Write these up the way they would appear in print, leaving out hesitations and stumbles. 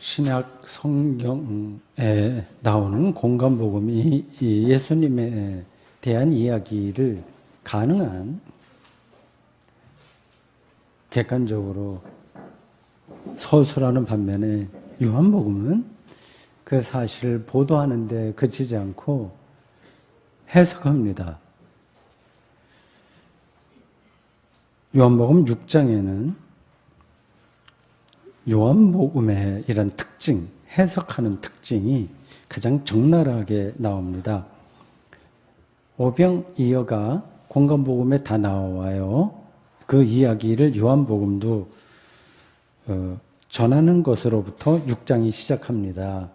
신약 성경에 나오는 공간복음이 예수님에 대한 이야기를 가능한 객관적으로 서술하는 반면에 요한복음은 그 사실을 보도하는 데 그치지 않고 해석합니다. 요한복음 6장에는 요한복음의 이런 특징, 해석하는 특징이 가장 적나라하게 나옵니다. 오병이어가 공간복음에 다 나와요. 그 이야기를 요한복음도 전하는 것으로부터 6장이 시작합니다.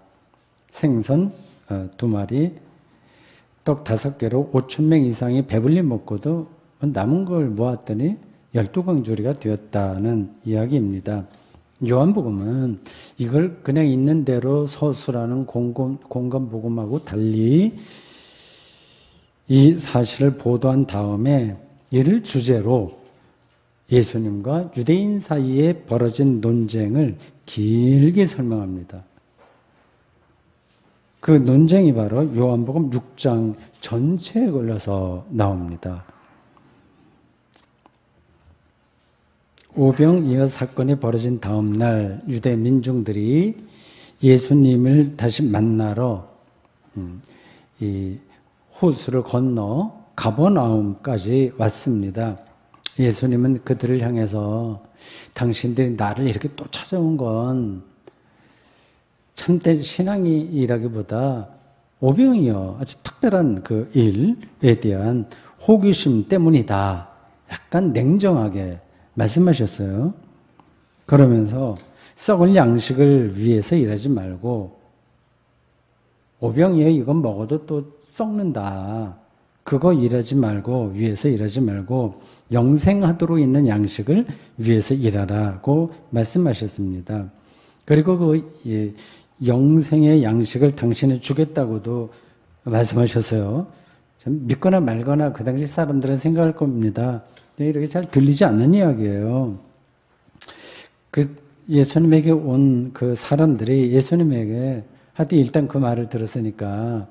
생선 2마리, 떡 5개로 5,000명 이상이 배불리 먹고도 남은 걸 모았더니 12광주리가 되었다는 이야기입니다. 요한복음은 이걸 그냥 있는 대로 서술하는 공간복음하고 달리 이 사실을 보도한 다음에 이를 주제로 예수님과 유대인 사이에 벌어진 논쟁을 길게 설명합니다. 그 논쟁이 바로 요한복음 6장 전체에 걸려서 나옵니다. 오병이어 사건이 벌어진 다음 날 유대 민중들이 예수님을 다시 만나러 이 호수를 건너 가버나움까지 왔습니다. 예수님은 그들을 향해서 당신들이 나를 이렇게 또 찾아온 건 참된 신앙이라기보다 오병이어 아주 특별한 그 일에 대한 호기심 때문이다. 약간 냉정하게 말씀하셨어요. 그러면서 썩을 양식을 위해서 일하지 말고 오병이어 이건 먹어도 또 썩는다. 그거 일하지 말고 위해서 일하지 말고 영생하도록 있는 양식을 위해서 일하라고 말씀하셨습니다. 그리고 그 영생의 양식을 당신이 주겠다고도 말씀하셨어요. 참 믿거나 말거나 그 당시 사람들은 생각할 겁니다. 이렇게 잘 들리지 않는 이야기예요. 그 예수님에게 온 그 사람들이 예수님에게 하여튼 일단 그 말을 들었으니까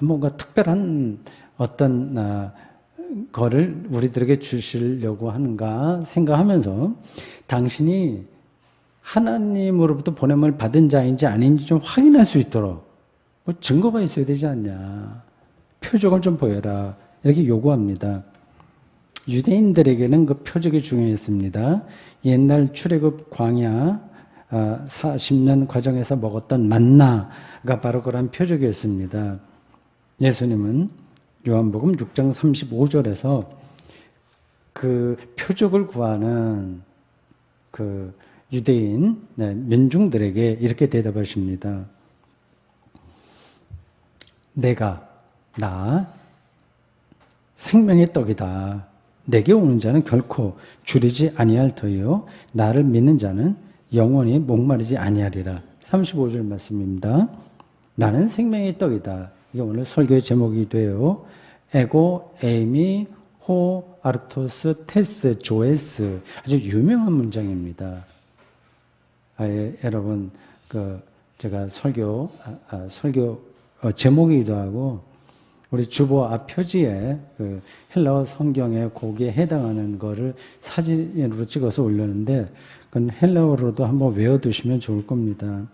뭔가 특별한 어떤 거를 우리들에게 주시려고 하는가 생각하면서 당신이 하나님으로부터 보냄을 받은 자인지 아닌지 좀 확인할 수 있도록 뭐 증거가 있어야 되지 않냐. 표적을 좀 보여라. 이렇게 요구합니다. 유대인들에게는 그 표적이 중요했습니다. 옛날 출애굽 광야 40년 과정에서 먹었던 만나가 바로 그런 표적이었습니다. 예수님은 요한복음 6장 35절에서 그 표적을 구하는 그 유대인 민중들에게 이렇게 대답하십니다. 나 생명의 떡이다. 내게 오는 자는 결코 줄이지 아니할 터이요 나를 믿는 자는 영원히 목마르지 아니하리라. 35절 말씀입니다. 나는 생명의 떡이다. 이게 오늘 설교의 제목이 돼요. 에고 에이미 호 아르토스 테스 조에스. 아주 유명한 문장입니다. 여러분 제가 설교 제목이기도 하고 우리 주보 앞 표지에 그 헬라어 성경의 거기에 해당하는 거를 사진으로 찍어서 올렸는데 그건 헬라어로도 한번 외워두시면 좋을 겁니다.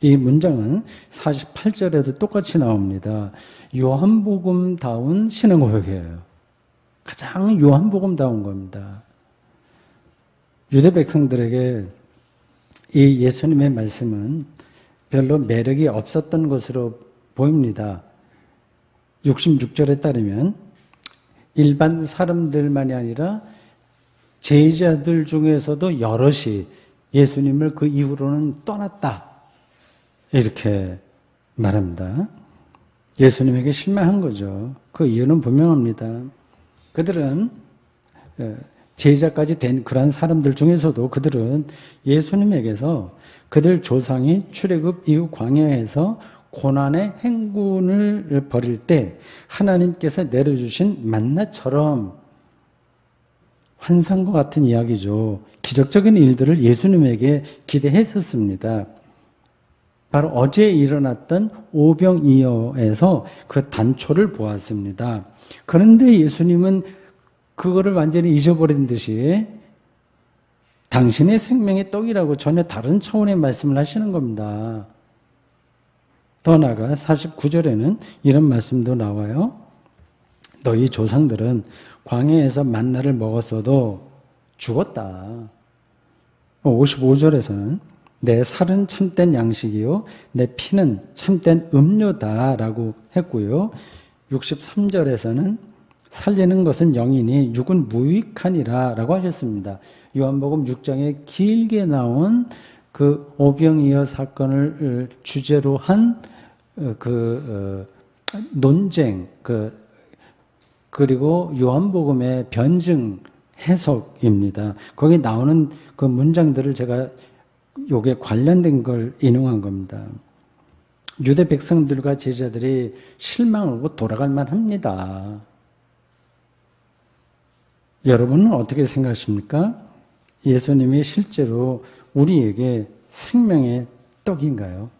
이 문장은 48절에도 똑같이 나옵니다. 요한복음다운 신앙고백이에요. 가장 요한복음다운 겁니다. 유대 백성들에게 이 예수님의 말씀은 별로 매력이 없었던 것으로 보입니다. 66절에 따르면 일반 사람들만이 아니라 제자들 중에서도 여럿이 예수님을 그 이후로는 떠났다. 이렇게 말합니다. 예수님에게 실망한 거죠. 그 이유는 분명합니다. 그들은 제자까지 된 그런 사람들 중에서도 그들은 예수님에게서 그들 조상이 출애굽 이후 광야에서 고난의 행군을 벌일 때 하나님께서 내려주신 만나처럼 환상과 같은 이야기죠. 기적적인 일들을 예수님에게 기대했었습니다. 바로 어제 일어났던 오병이어에서 그 단초를 보았습니다. 그런데 예수님은 그거를 완전히 잊어버린 듯이 당신의 생명의 떡이라고 전혀 다른 차원의 말씀을 하시는 겁니다. 더 나아가 49절에는 이런 말씀도 나와요. 너희 조상들은 광야에서 만나를 먹었어도 죽었다. 55절에서는 내 살은 참된 양식이요 내 피는 참된 음료다라고 했고요. 63절에서는 살리는 것은 영이니 육은 무익하니라 라고 하셨습니다. 요한복음 6장에 길게 나온 그 오병이어 사건을 주제로 한 논쟁, 그리고 요한복음의 변증 해석입니다. 거기 나오는 그 문장들을 제가 요게 관련된 걸 인용한 겁니다. 유대 백성들과 제자들이 실망하고 돌아갈 만합니다. 여러분은 어떻게 생각하십니까? 예수님이 실제로 우리에게 생명의 떡인가요?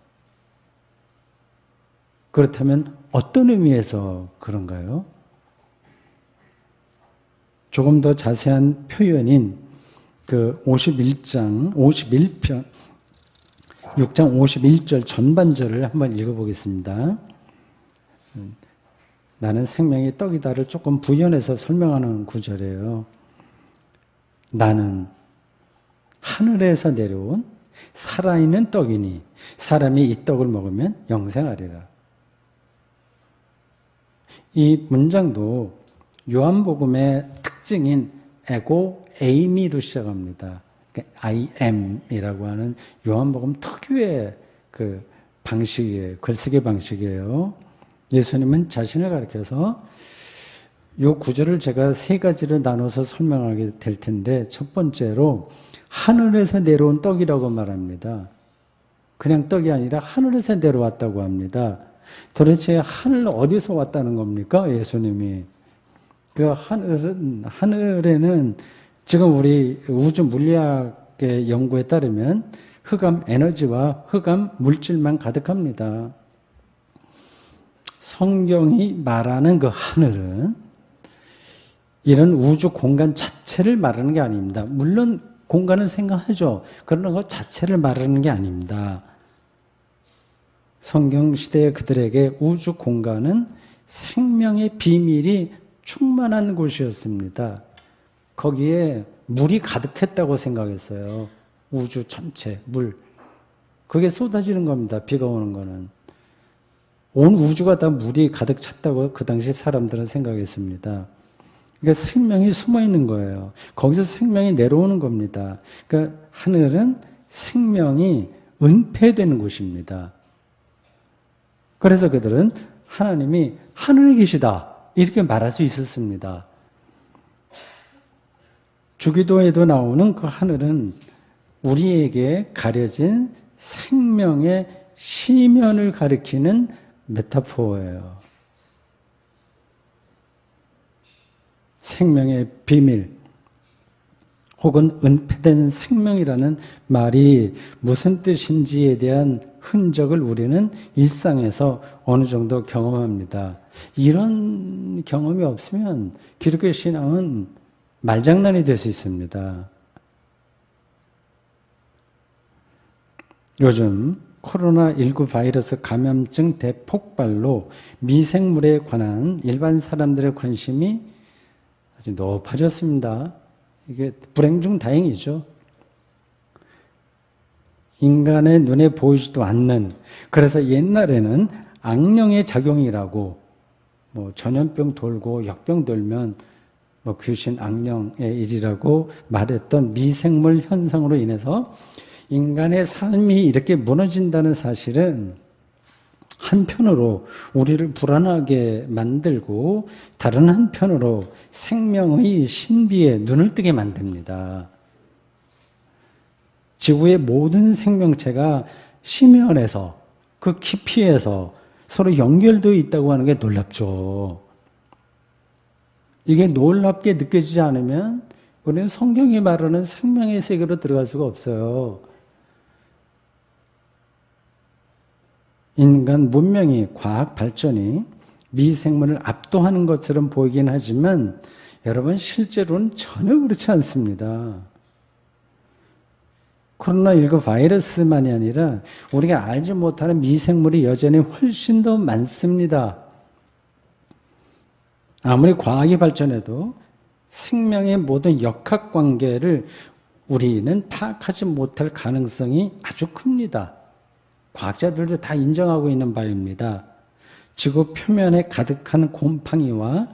그렇다면 어떤 의미에서 그런가요? 조금 더 자세한 표현인 그 51장, 51편, 6장 51절 전반절을 한번 읽어보겠습니다. 나는 생명의 떡이다를 조금 부연해서 설명하는 구절이에요. 나는 하늘에서 내려온 살아있는 떡이니 사람이 이 떡을 먹으면 영생하리라. 이 문장도 요한복음의 특징인 에고 에이미로 시작합니다. I am이라고 하는 요한복음 특유의 그 방식이에요. 글쓰기 방식이에요. 예수님은 자신을 가리켜서 이 구절을 제가 세 가지로 나눠서 설명하게 될 텐데 첫 번째로 하늘에서 내려온 떡이라고 말합니다. 그냥 떡이 아니라 하늘에서 내려왔다고 합니다. 도대체 하늘 어디서 왔다는 겁니까? 예수님이. 그 하늘에는 지금 우리 우주 물리학의 연구에 따르면 흑암 에너지와 흑암 물질만 가득합니다. 성경이 말하는 그 하늘은 이런 우주 공간 자체를 말하는 게 아닙니다. 물론 공간은 생각하죠. 그러나 그 자체를 말하는 게 아닙니다. 성경 시대의 그들에게 우주 공간은 생명의 비밀이 충만한 곳이었습니다. 거기에 물이 가득했다고 생각했어요. 우주 전체, 물. 그게 쏟아지는 겁니다. 비가 오는 거는. 온 우주가 다 물이 가득 찼다고 그 당시 사람들은 생각했습니다. 그러니까 생명이 숨어 있는 거예요. 거기서 생명이 내려오는 겁니다. 그러니까 하늘은 생명이 은폐되는 곳입니다. 그래서 그들은 하나님이 하늘에 계시다 이렇게 말할 수 있었습니다. 주기도에도 나오는 그 하늘은 우리에게 가려진 생명의 시면을 가리키는 메타포예요. 생명의 비밀 혹은 은폐된 생명이라는 말이 무슨 뜻인지에 대한 흔적을 우리는 일상에서 어느 정도 경험합니다. 이런 경험이 없으면 기독교 신앙은 말장난이 될 수 있습니다. 요즘 코로나19 바이러스 감염증 대폭발로 미생물에 관한 일반 사람들의 관심이 아주 높아졌습니다. 이게 불행 중 다행이죠. 인간의 눈에 보이지도 않는, 그래서 옛날에는 악령의 작용이라고, 전염병 돌고 역병 돌면 귀신 악령의 일이라고 말했던 미생물 현상으로 인해서 인간의 삶이 이렇게 무너진다는 사실은 한편으로 우리를 불안하게 만들고 다른 한편으로 생명의 신비에 눈을 뜨게 만듭니다. 지구의 모든 생명체가 심연에서 그 깊이에서 서로 연결되어 있다고 하는 게 놀랍죠. 이게 놀랍게 느껴지지 않으면 우리는 성경이 말하는 생명의 세계로 들어갈 수가 없어요. 인간 문명이, 과학 발전이 미생물을 압도하는 것처럼 보이긴 하지만 여러분 실제로는 전혀 그렇지 않습니다. 코로나19 바이러스만이 아니라 우리가 알지 못하는 미생물이 여전히 훨씬 더 많습니다. 아무리 과학이 발전해도 생명의 모든 역학관계를 우리는 파악하지 못할 가능성이 아주 큽니다. 과학자들도 다 인정하고 있는 바입니다. 지구 표면에 가득한 곰팡이와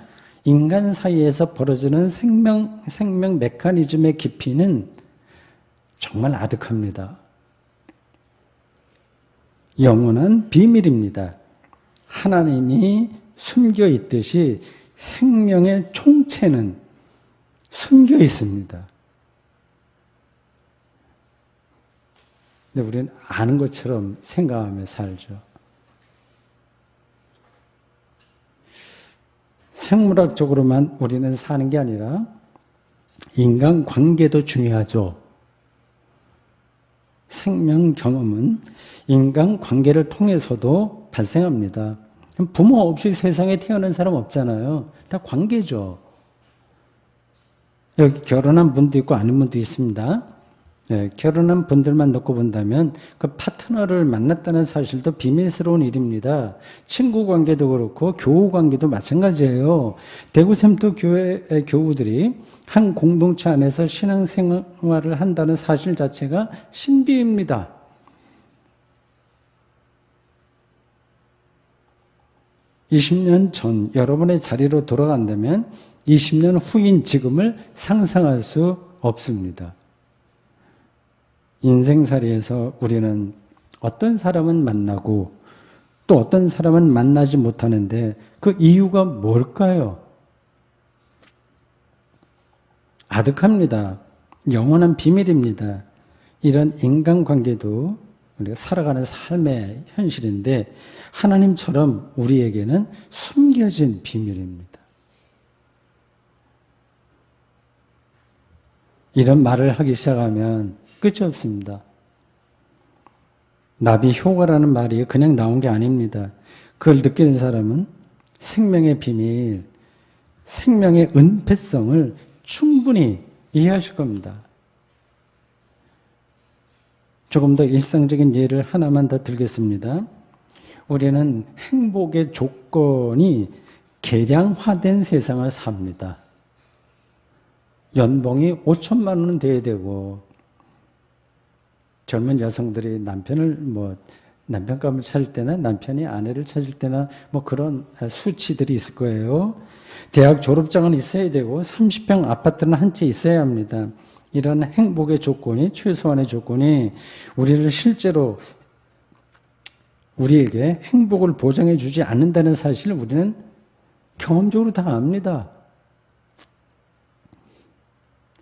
인간 사이에서 벌어지는 생명 메커니즘의 깊이는 정말 아득합니다. 영원한 비밀입니다. 하나님이 숨겨 있듯이 생명의 총체는 숨겨 있습니다. 근데 우리는 아는 것처럼 생각하며 살죠. 생물학적으로만 우리는 사는 게 아니라 인간관계도 중요하죠. 생명 경험은 인간관계를 통해서도 발생합니다. 부모 없이 세상에 태어난 사람 없잖아요. 다 관계죠. 여기 결혼한 분도 있고 아닌 분도 있습니다. 결혼한 분들만 놓고 본다면 그 파트너를 만났다는 사실도 비밀스러운 일입니다. 친구 관계도 그렇고 교우 관계도 마찬가지예요. 대구샘터 교회 교우들이 한 공동체 안에서 신앙생활을 한다는 사실 자체가 신비입니다. (20년) 전 여러분의 자리로 돌아간다면 20년 후인 지금을 상상할 수 없습니다. 인생살이에서 우리는 어떤 사람은 만나고 또 어떤 사람은 만나지 못하는데 그 이유가 뭘까요? 아득합니다. 영원한 비밀입니다. 이런 인간관계도 우리가 살아가는 삶의 현실인데 하나님처럼 우리에게는 숨겨진 비밀입니다. 이런 말을 하기 시작하면 끝이 없습니다. 나비효과라는 말이 그냥 나온 게 아닙니다. 그걸 느끼는 사람은 생명의 비밀, 생명의 은폐성을 충분히 이해하실 겁니다. 조금 더 일상적인 예를 하나만 더 들겠습니다. 우리는 행복의 조건이 계량화된 세상을 삽니다. 연봉이 5천만 원은 돼야 되고 젊은 여성들이 남편감을 찾을 때나 남편이 아내를 찾을 때나 그런 수치들이 있을 거예요. 대학 졸업장은 있어야 되고 30평 아파트는 한 채 있어야 합니다. 이런 행복의 조건이, 최소한의 조건이 우리를 실제로 우리에게 행복을 보장해 주지 않는다는 사실을 우리는 경험적으로 다 압니다.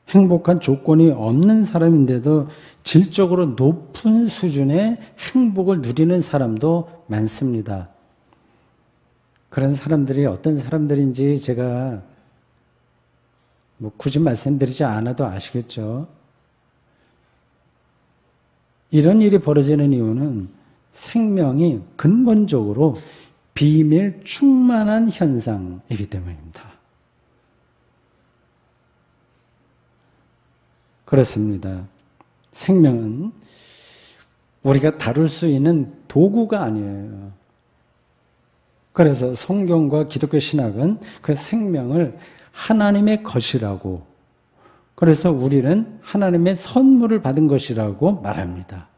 행복한 조건이 없는 사람인데도 질적으로 높은 수준의 행복을 누리는 사람도 많습니다. 그런 사람들이 어떤 사람들인지 제가 굳이 말씀드리지 않아도 아시겠죠? 이런 일이 벌어지는 이유는 생명이 근본적으로 비밀 충만한 현상이기 때문입니다. 그렇습니다. 생명은 우리가 다룰 수 있는 도구가 아니에요. 그래서 성경과 기독교 신학은 그 생명을 하나님의 것이라고, 그래서 우리는 하나님의 선물을 받은 것이라고 말합니다.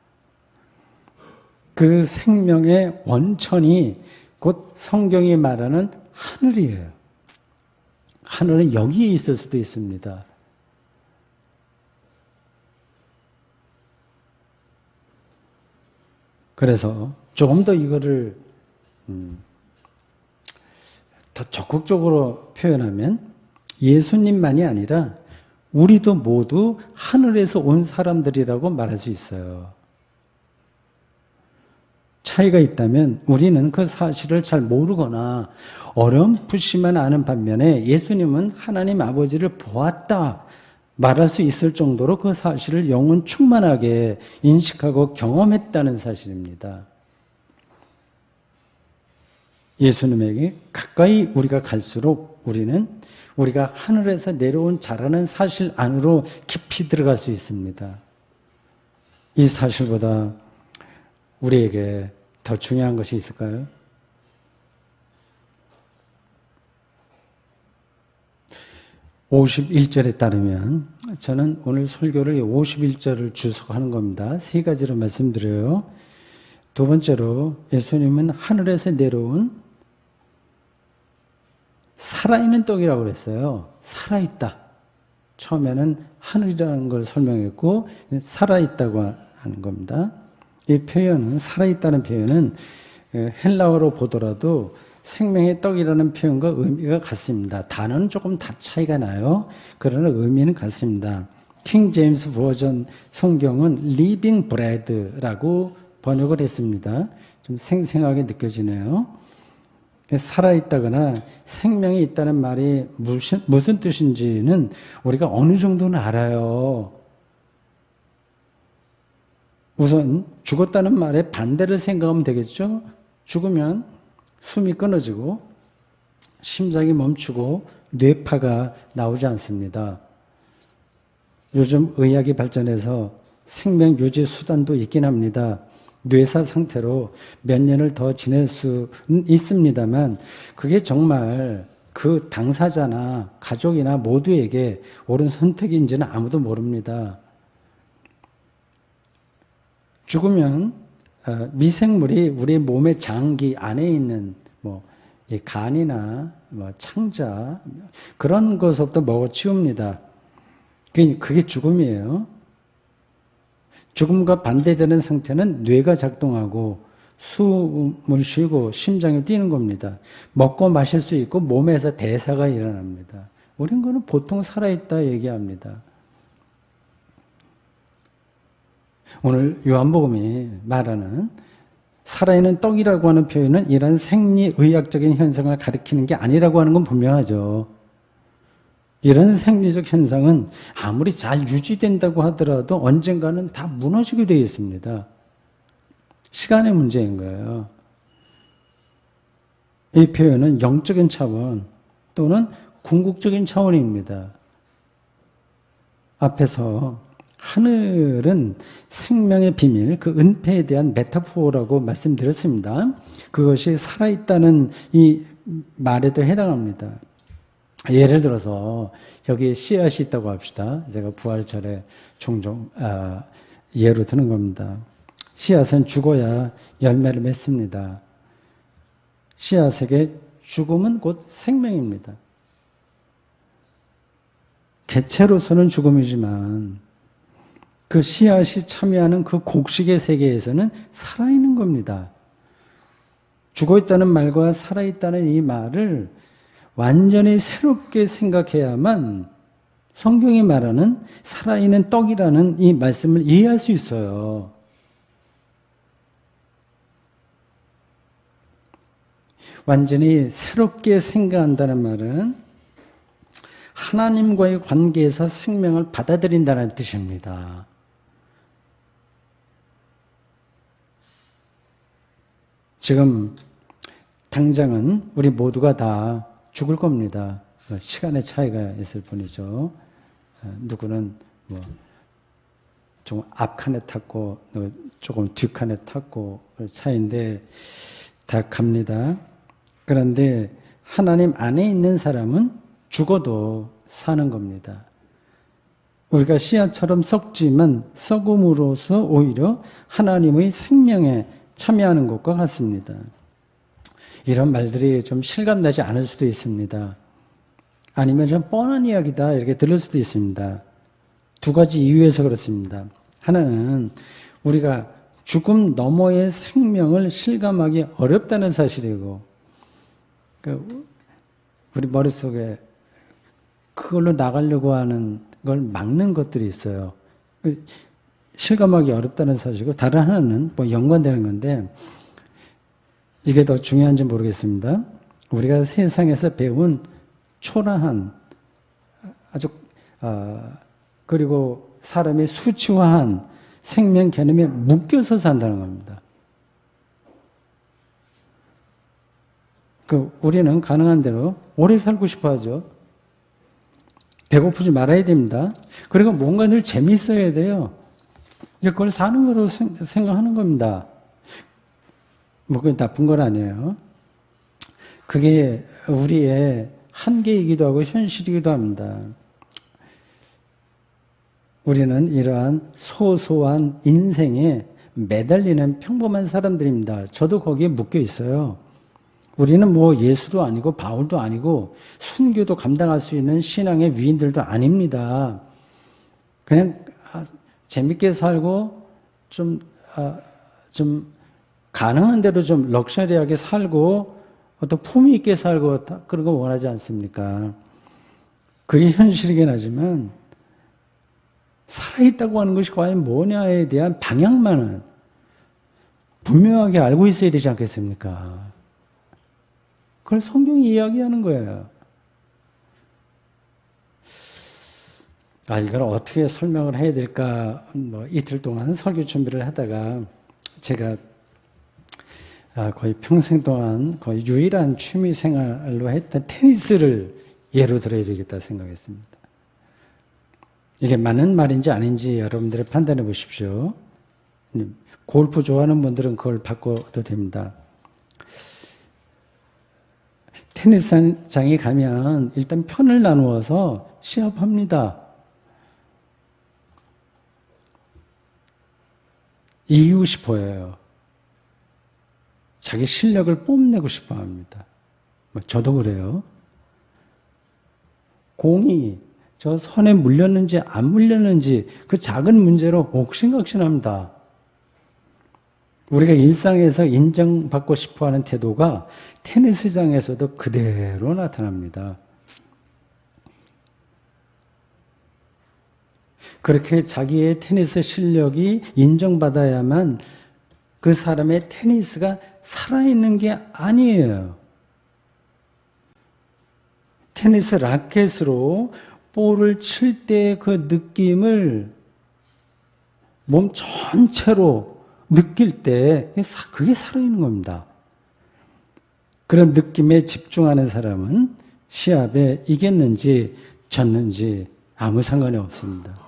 그 생명의 원천이 곧 성경이 말하는 하늘이에요. 하늘은 여기에 있을 수도 있습니다. 그래서 조금 더 이거를 더 적극적으로 표현하면 예수님만이 아니라 우리도 모두 하늘에서 온 사람들이라고 말할 수 있어요. 차이가 있다면 우리는 그 사실을 잘 모르거나 어렴풋이만 아는 반면에 예수님은 하나님 아버지를 보았다 말할 수 있을 정도로 그 사실을 영혼 충만하게 인식하고 경험했다는 사실입니다. 예수님에게 가까이 우리가 갈수록 우리는 우리가 하늘에서 내려온 자라는 사실 안으로 깊이 들어갈 수 있습니다. 이 사실보다 우리에게 더 중요한 것이 있을까요? (51절에) 따르면 저는 오늘 설교를 51절을 주석하는 겁니다. 세 가지로 말씀드려요. 두 번째로 예수님은 하늘에서 내려온 살아있는 떡이라고 그랬어요. 살아있다. 처음에는 하늘이라는 걸 설명했고 살아있다고 하는 겁니다. 이 표현은, 살아있다는 표현은 헬라어로 보더라도 생명의 떡이라는 표현과 의미가 같습니다. 단어는 조금 다 차이가 나요. 그러나 의미는 같습니다. 킹 제임스 버전 성경은 living bread라고 번역을 했습니다. 좀 생생하게 느껴지네요. 살아있다거나 생명이 있다는 말이 무슨 뜻인지는 우리가 어느 정도는 알아요. 우선 죽었다는 말에 반대를 생각하면 되겠죠. 죽으면 숨이 끊어지고 심장이 멈추고 뇌파가 나오지 않습니다. 요즘 의학이 발전해서 생명 유지 수단도 있긴 합니다. 뇌사 상태로 몇 년을 더 지낼 수는 있습니다만 그게 정말 그 당사자나 가족이나 모두에게 옳은 선택인지는 아무도 모릅니다. 죽으면 미생물이 우리 몸의 장기 안에 있는 이 간이나 창자 그런 것부터 먹어치웁니다. 그게 죽음이에요. 죽음과 반대되는 상태는 뇌가 작동하고 숨을 쉬고 심장이 뛰는 겁니다. 먹고 마실 수 있고 몸에서 대사가 일어납니다. 우린 그는 보통 살아있다 얘기합니다. 오늘 요한복음이 말하는 살아있는 떡이라고 하는 표현은 이런 생리의학적인 현상을 가리키는 게 아니라고 하는 건 분명하죠. 이런 생리적 현상은 아무리 잘 유지된다고 하더라도 언젠가는 다 무너지게 되어 있습니다. 시간의 문제인 거예요. 이 표현은 영적인 차원 또는 궁극적인 차원입니다. 앞에서 하늘은 생명의 비밀, 그 은폐에 대한 메타포라고 말씀드렸습니다. 그것이 살아있다는 이 말에도 해당합니다. 예를 들어서 여기 씨앗이 있다고 합시다. 제가 부활절에 종종 예로 드는 겁니다. 씨앗은 죽어야 열매를 맺습니다. 씨앗에게 죽음은 곧 생명입니다. 개체로서는 죽음이지만 그 씨앗이 참여하는 그 곡식의 세계에서는 살아있는 겁니다. 죽어있다는 말과 살아있다는 이 말을 완전히 새롭게 생각해야만 성경이 말하는 살아있는 떡이라는 이 말씀을 이해할 수 있어요. 완전히 새롭게 생각한다는 말은 하나님과의 관계에서 생명을 받아들인다는 뜻입니다. 지금 당장은 우리 모두가 다 죽을 겁니다. 시간의 차이가 있을 뿐이죠. 누구는 좀 앞칸에 탔고 조금 뒷칸에 탔고 차이인데 다 갑니다. 그런데 하나님 안에 있는 사람은 죽어도 사는 겁니다. 우리가 씨앗처럼 썩지만 썩음으로써 오히려 하나님의 생명에 참여하는 것과 같습니다. 이런 말들이 좀 실감나지 않을 수도 있습니다. 아니면 좀 뻔한 이야기다 이렇게 들을 수도 있습니다. 두 가지 이유에서 그렇습니다. 하나는 우리가 죽음 너머의 생명을 실감하기 어렵다는 사실이고 우리 머릿속에 그걸로 나가려고 하는 걸 막는 것들이 있어요. 실감하기 어렵다는 사실이고 다른 하나는 연관되는 건데 이게 더 중요한지 모르겠습니다. 우리가 세상에서 배운 초라한 아주 그리고 사람이 수치화한 생명 개념에 묶여서 산다는 겁니다. 우리는 가능한 대로 오래 살고 싶어 하죠. 배고프지 말아야 됩니다. 그리고 뭔가 늘 재밌어야 돼요. 이제 그걸 사는 거로 생각하는 겁니다. 뭐, 그건 나쁜 건 아니에요. 그게 우리의 한계이기도 하고 현실이기도 합니다. 우리는 이러한 소소한 인생에 매달리는 평범한 사람들입니다. 저도 거기에 묶여 있어요. 우리는 뭐 예수도 아니고 바울도 아니고 순교도 감당할 수 있는 신앙의 위인들도 아닙니다. 그냥 재밌게 살고 좀 가능한 대로 좀 럭셔리하게 살고 어떤 품위 있게 살고 그런 거 원하지 않습니까? 그게 현실이긴 하지만 살아있다고 하는 것이 과연 뭐냐에 대한 방향만은 분명하게 알고 있어야 되지 않겠습니까? 그걸 성경이 이야기하는 거예요. 이걸 어떻게 설명을 해야 될까? 뭐 이틀 동안 설교 준비를 하다가 제가 거의 평생 동안 거의 유일한 취미 생활로 했던 테니스를 예로 들어야 되겠다 생각했습니다. 이게 맞는 말인지 아닌지 여러분들이 판단해 보십시오. 골프 좋아하는 분들은 그걸 바꿔도 됩니다. 테니스장에 가면 일단 편을 나누어서 시합합니다. 이기고 싶어 해요. 자기 실력을 뽐내고 싶어 합니다. 저도 그래요. 공이 저 선에 물렸는지 안 물렸는지 그 작은 문제로 옥신각신합니다. 우리가 일상에서 인정받고 싶어하는 태도가 테니스장에서도 그대로 나타납니다. 그렇게 자기의 테니스 실력이 인정받아야만 그 사람의 테니스가 살아있는 게 아니에요. 테니스 라켓으로 볼을 칠 때 그 느낌을 몸 전체로 느낄 때 그게 살아있는 겁니다. 그런 느낌에 집중하는 사람은 시합에 이겼는지 졌는지 아무 상관이 없습니다.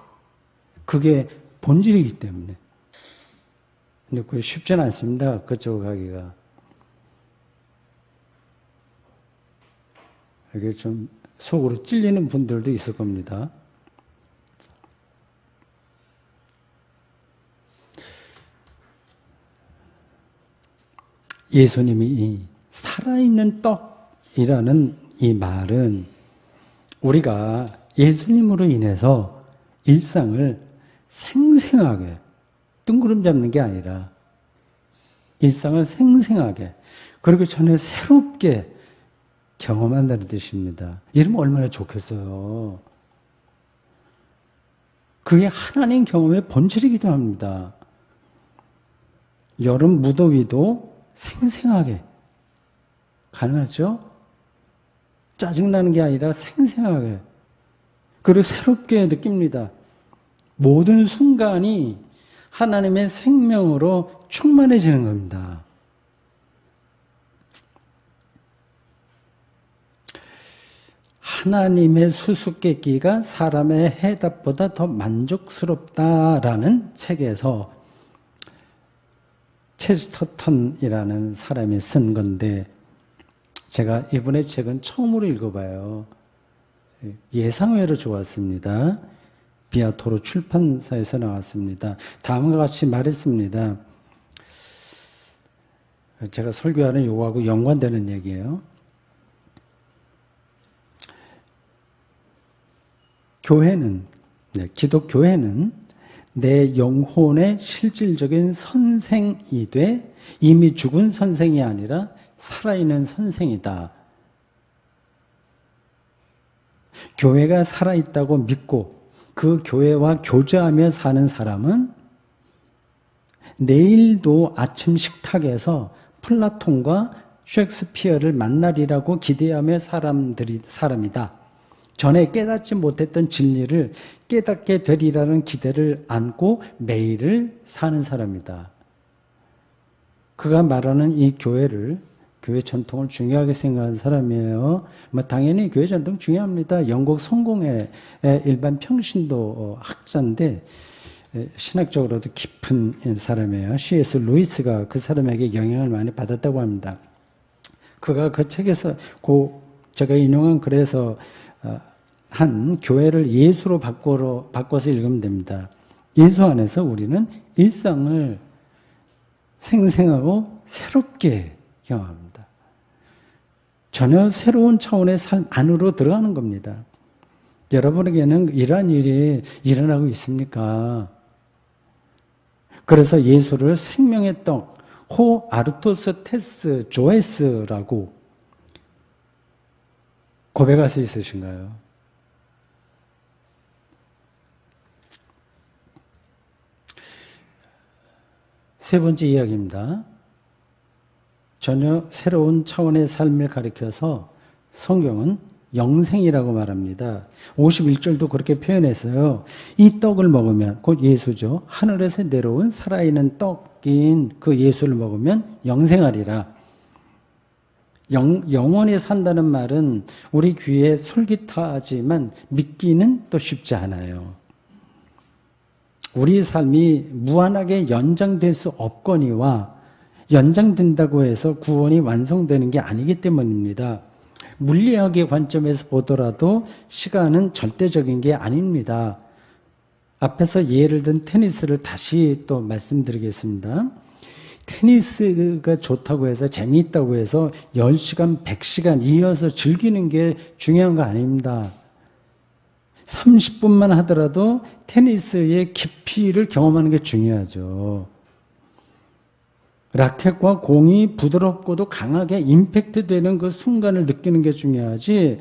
그게 본질이기 때문에. 근데 그게 쉽지는 않습니다. 그쪽으로 가기가. 이게 좀 속으로 찔리는 분들도 있을 겁니다. 예수님이 이 살아있는 떡이라는 이 말은 우리가 예수님으로 인해서 일상을 생생하게 뜬구름 잡는 게 아니라 일상을 생생하게 그리고 전혀 새롭게 경험한다는 뜻입니다. 이러면 얼마나 좋겠어요. 그게 하나님 경험의 본질이기도 합니다. 여름 무더위도 생생하게 가능하죠? 짜증나는 게 아니라 생생하게 그리고 새롭게 느낍니다. 모든 순간이 하나님의 생명으로 충만해지는 겁니다. 하나님의 수수께끼가 사람의 해답보다 더 만족스럽다라는 책에서 체스터턴이라는 사람이 쓴 건데 제가 이분의 책은 처음으로 읽어봐요. 예상외로 좋았습니다. 비아토로 출판사에서 나왔습니다. 다음과 같이 말했습니다. 제가 설교하는 요거하고 연관되는 얘기예요. 교회는, 기독교회는 내 영혼의 실질적인 선생이 돼 이미 죽은 선생이 아니라 살아있는 선생이다. 교회가 살아있다고 믿고 그 교회와 교제하며 사는 사람은 내일도 아침 식탁에서 플라톤과 셰익스피어를 만나리라고 기대하며 사람이다. 전에 깨닫지 못했던 진리를 깨닫게 되리라는 기대를 안고 매일을 사는 사람이다. 그가 말하는 이 교회를 교회 전통을 중요하게 생각하는 사람이에요. 뭐 당연히 교회 전통 중요합니다. 영국 성공의 일반 평신도 학자인데 신학적으로도 깊은 사람이에요. C.S. 루이스가 그 사람에게 영향을 많이 받았다고 합니다. 그가 그 책에서 제가 인용한 글에서 한 교회를 예수로 바꿔서 읽으면 됩니다. 예수 안에서 우리는 일상을 생생하고 새롭게 경험합니다. 전혀 새로운 차원의 삶 안으로 들어가는 겁니다. 여러분에게는 이러한 일이 일어나고 있습니까? 그래서 예수를 생명의 떡, 호 아르토스 테스 조에스라고 고백할 수 있으신가요? 세 번째 이야기입니다. 전혀 새로운 차원의 삶을 가리켜서 성경은 영생이라고 말합니다. 51절도 그렇게 표현했어요. 이 떡을 먹으면, 곧 예수죠. 하늘에서 내려온 살아있는 떡인 그 예수를 먹으면 영생하리라. 영원히 산다는 말은 우리 귀에 솔깃하지만 믿기는 또 쉽지 않아요. 우리 삶이 무한하게 연장될 수 없거니와 연장된다고 해서 구원이 완성되는 게 아니기 때문입니다. 물리학의 관점에서 보더라도 시간은 절대적인 게 아닙니다. 앞에서 예를 든 테니스를 다시 또 말씀드리겠습니다. 테니스가 좋다고 해서 재미있다고 해서 10시간, 100시간 이어서 즐기는 게 중요한 거 아닙니다. 30분만 하더라도 테니스의 깊이를 경험하는 게 중요하죠. 라켓과 공이 부드럽고도 강하게 임팩트 되는 그 순간을 느끼는 게 중요하지,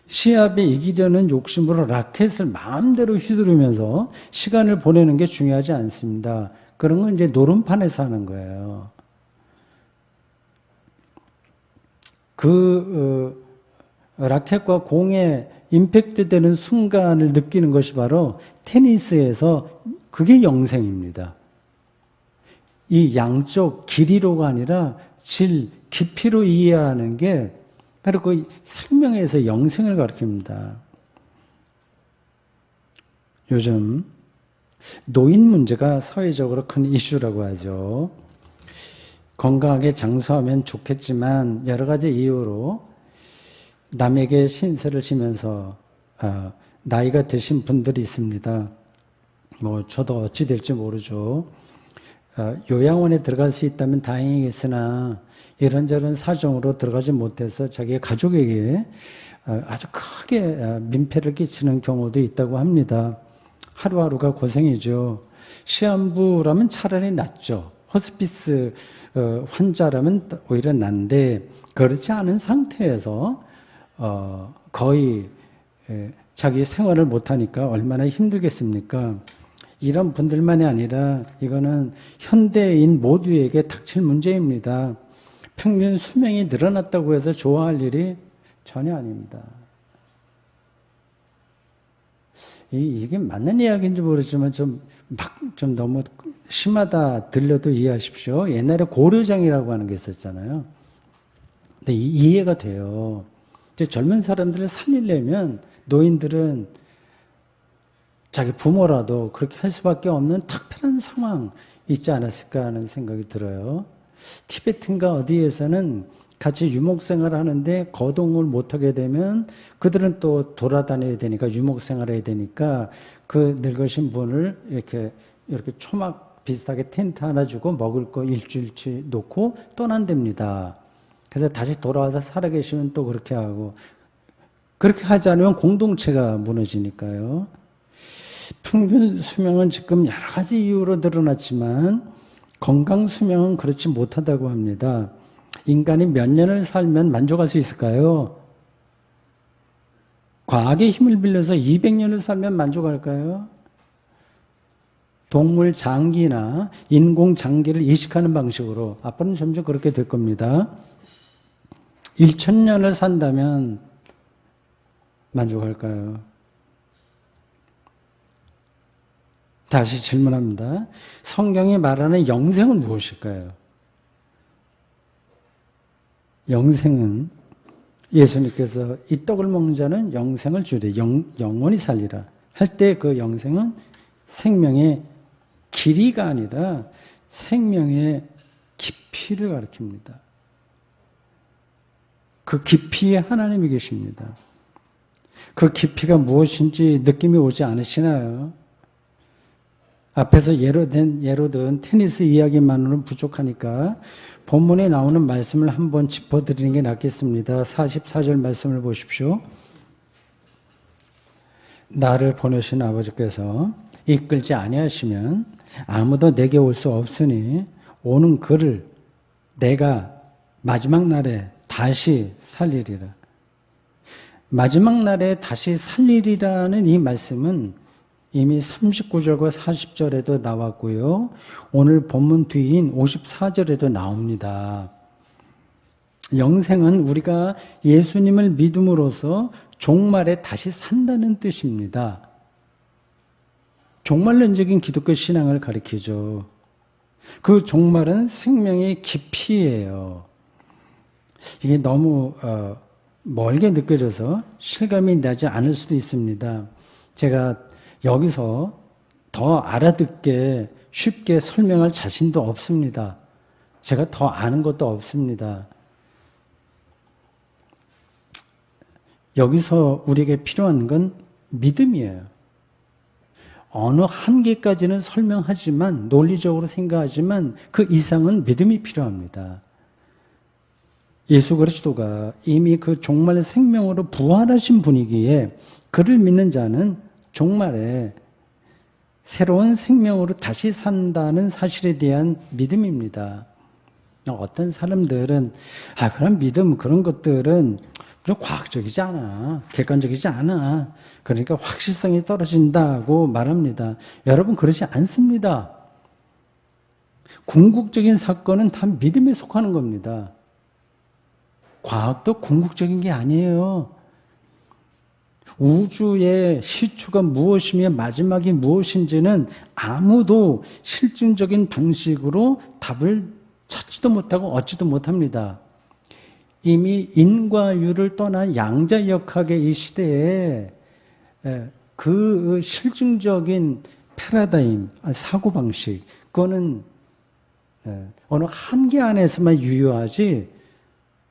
시합에 이기려는 욕심으로 라켓을 마음대로 휘두르면서 시간을 보내는 게 중요하지 않습니다. 그런 건 이제 노름판에서 하는 거예요. 라켓과 공에 임팩트 되는 순간을 느끼는 것이 바로 테니스에서 그게 영생입니다. 이 양쪽 길이로가 아니라 질, 깊이로 이해하는 게 바로 그 생명에서 영생을 가리킵니다. 요즘 노인 문제가 사회적으로 큰 이슈라고 하죠. 건강하게 장수하면 좋겠지만 여러 가지 이유로 남에게 신세를 지면서 나이가 드신 분들이 있습니다. 뭐 저도 어찌 될지 모르죠. 요양원에 들어갈 수 있다면 다행이겠으나 이런저런 사정으로 들어가지 못해서 자기 가족에게 아주 크게 민폐를 끼치는 경우도 있다고 합니다. 하루하루가 고생이죠. 시한부라면 차라리 낫죠. 호스피스 환자라면 오히려 난데, 그렇지 않은 상태에서 거의 자기 생활을 못하니까 얼마나 힘들겠습니까? 이런 분들만이 아니라 이거는 현대인 모두에게 닥칠 문제입니다. 평균 수명이 늘어났다고 해서 좋아할 일이 전혀 아닙니다. 이게 맞는 이야기인지 모르지만 좀 너무 심하다 들려도 이해하십시오. 옛날에 고려장이라고 하는 게 있었잖아요. 근데 이해가 돼요. 이제 젊은 사람들을 살리려면 노인들은 자기 부모라도 그렇게 할 수밖에 없는 특별한 상황 있지 않았을까 하는 생각이 들어요. 티베트인가 어디에서는 같이 유목생활을 하는데 거동을 못하게 되면 그들은 또 돌아다녀야 되니까, 유목생활을 해야 되니까 그 늙으신 분을 이렇게 초막 비슷하게 텐트 하나 주고 먹을 거 일주일치 놓고 떠난답니다. 그래서 다시 돌아와서 살아계시면 또 그렇게 하고, 그렇게 하지 않으면 공동체가 무너지니까요. 평균 수명은 지금 여러 가지 이유로 늘어났지만 건강 수명은 그렇지 못하다고 합니다. 인간이 몇 년을 살면 만족할 수 있을까요? 과학의 힘을 빌려서 200년을 살면 만족할까요? 동물 장기나 인공 장기를 이식하는 방식으로 앞으로는 점점 그렇게 될 겁니다. 1000년을 산다면 만족할까요? 다시 질문합니다. 성경이 말하는 영생은 무엇일까요? 영생은 예수님께서 이 떡을 먹는 자는 영생을 주리, 영원히 살리라 할 때 그 영생은 생명의 길이가 아니라 생명의 깊이를 가리킵니다. 그 깊이에 하나님이 계십니다. 그 깊이가 무엇인지 느낌이 오지 않으시나요? 앞에서 예로 든 테니스 이야기만으로는 부족하니까 본문에 나오는 말씀을 한번 짚어드리는 게 낫겠습니다. 44절 말씀을 보십시오. 나를 보내신 아버지께서 이끌지 아니하시면 아무도 내게 올 수 없으니 오는 그를 내가 마지막 날에 다시 살리리라. 마지막 날에 다시 살리리라는 이 말씀은 이미 39절과 40절에도 나왔고요. 오늘 본문 뒤인 54절에도 나옵니다. 영생은 우리가 예수님을 믿음으로써 종말에 다시 산다는 뜻입니다. 종말론적인 기독교 신앙을 가리키죠. 그 종말은 생명의 깊이예요. 이게 너무 멀게 느껴져서 실감이 나지 않을 수도 있습니다. 제가 여기서 더 알아듣게 쉽게 설명할 자신도 없습니다. 제가 더 아는 것도 없습니다. 여기서 우리에게 필요한 건 믿음이에요. 어느 한계까지는 설명하지만, 논리적으로 생각하지만 그 이상은 믿음이 필요합니다. 예수 그리스도가 이미 그 종말 생명으로 부활하신 분이기에 그를 믿는 자는 종말에 새로운 생명으로 다시 산다는 사실에 대한 믿음입니다. 어떤 사람들은 그런 믿음, 그런 것들은 좀 과학적이지 않아, 객관적이지 않아, 그러니까 확실성이 떨어진다고 말합니다. 여러분, 그렇지 않습니다. 궁극적인 사건은 다 믿음에 속하는 겁니다. 과학도 궁극적인 게 아니에요. 우주의 시초가 무엇이며 마지막이 무엇인지는 아무도 실증적인 방식으로 답을 찾지도 못하고 얻지도 못합니다. 이미 인과 유를 떠난 양자역학의 이 시대에 그 실증적인 패러다임, 사고방식, 그거는 어느 한계 안에서만 유효하지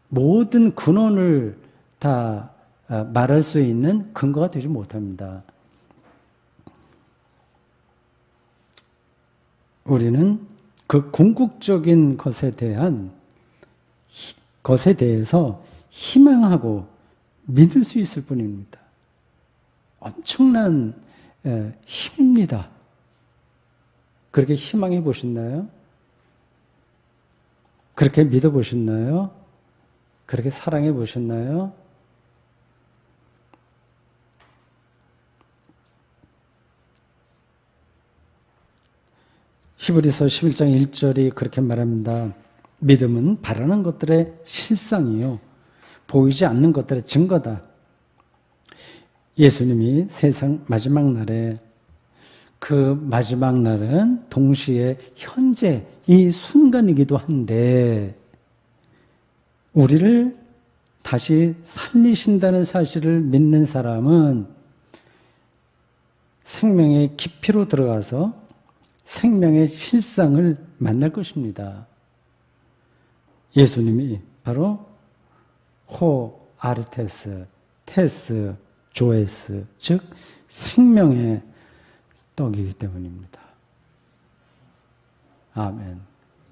모든 근원을 다 말할 수 있는 근거가 되지 못합니다. 우리는 그 궁극적인 것에 대해서 희망하고 믿을 수 있을 뿐입니다. 엄청난 힘입니다. 그렇게 희망해 보셨나요? 그렇게 믿어 보셨나요? 그렇게 사랑해 보셨나요? 히브리서 11장 1절이 그렇게 말합니다. 믿음은 바라는 것들의 실상이요, 보이지 않는 것들의 증거다. 예수님이 세상 마지막 날에, 그 마지막 날은 동시에 현재 이 순간이기도 한데 우리를 다시 살리신다는 사실을 믿는 사람은 생명의 깊이로 들어가서 생명의 실상을 만날 것입니다. 예수님이 바로 호 아르테스, 테스, 조에스, 즉 생명의 떡이기 때문입니다. 아멘.